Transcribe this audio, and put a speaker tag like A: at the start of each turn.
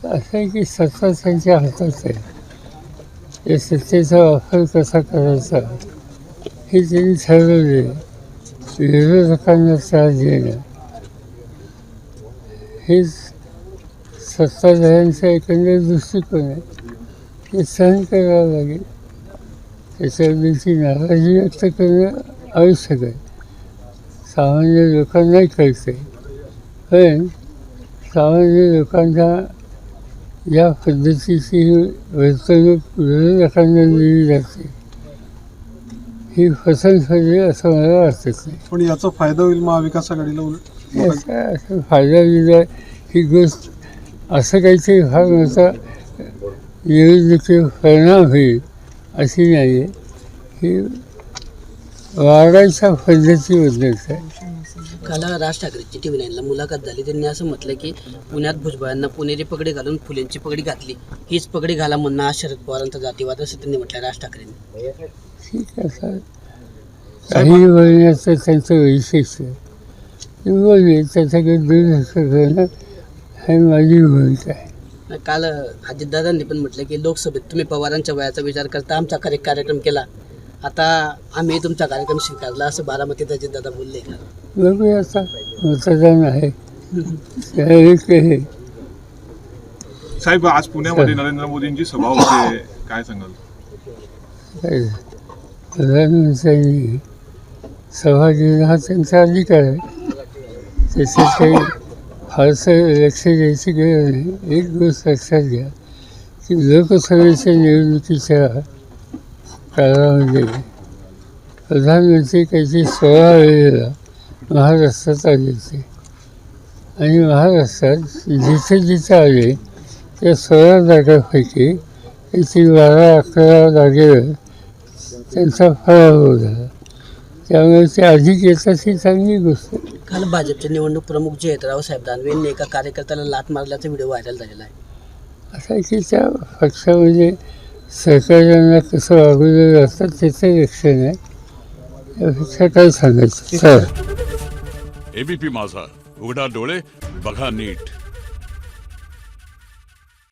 A: असं आहे की सत्ता त्यांच्या हातात आहे. या सत्तेचा वापर कसा करायचा हे त्यांनी ठरवले. विरोधकांना त्रास देणं हेच सत्ताधाऱ्यांचा एकंदर दृष्टिकोन आहे. ते सहन करावं लागेल. त्याच्याबद्दलची नाराजी व्यक्त करणं आवश्यक आहे. सामान्य लोकांनाही कळतं आहे. पण सामान्य लोकांना या पद्धतीची वर्तणूक विरोधकांना दिली जाते ही फसवणूक ठरेल असं मला वाटत नाही.
B: पण याचा फायदा होईल महाविकास आघाडीला उलट?
A: याचा असं फायदा दिला ही गोष्ट असं काहीतरी फार मोठा निवडणुकीवर परिणाम होईल अशी नाही आहे. ही वाढायच्या पद्धतीबद्दलच आहे.
C: काल राज ठाकरेंची टी व्ही 9ला मुलाखत झाली. त्यांनी असं म्हटलं की पुण्यात भुजबळांना पुणेरी पगडी घालून फुलेंची पगडी घातली, हीच पगडी घाला म्हणणं हा शरद पवारांचा जातीवाद असं त्यांनी म्हटलं राज ठाकरेंनी.
A: ठीक आहे सर, काही बोलण्याचं त्यांचं वैशिष्ट्य ते बोलले, त्याच्याकडे दुर्लक्ष करणं हे माझी भूमिका आहे.
C: काल अजितदादांनी पण म्हटलं की लोकसभेत तुम्ही पवारांच्या वयाचा विचार करता आमचा कार्यक्रम केला, आता आम्ही तुमचा कार्यक्रम स्वीकारला असं बारामतीत अजितदादा बोलले.
A: बघूया आता मतदान आहे त्यावेळी
D: साहेब, आज पुण्यामध्ये नरेंद्र मोदींची सभा होते, काय सांगाल?
A: प्रधानमंत्र्यांनी सभा घेणं हा त्यांचा अधिकार आहे. त्याच्यात काही फारसं लक्ष द्यायची गरज नाही. एक गोष्ट लक्षात घ्या की लोकसभेच्या निवडणुकीच्या काळामध्ये प्रधानमंत्री काहीतरी 16 वेळेला महाराष्ट्रात आले होते आणि महाराष्ट्रात जिथे जिथे आले त्या 16 जागांपैकी काहीतरी 12-11 जागेवर त्यांचा पराभव झाला. त्यामुळे ते अधिक येतात ही चांगली गोष्ट.
C: काल भाजपचे निवडणूक प्रमुख जयंतराव साहेब दानवे यांनी एका कार्यकर्त्याला लाथ मारल्याचा व्हिडिओ व्हायरल झालेला आहे.
A: असं आहे की त्या पक्षामध्ये सहकार्यांना कसं वागवलं जातं त्याचं लक्षण आहे. त्यापेक्षा काय सांगायचं.
E: एबीपी माझा, उघडा डोळे बघा नीट.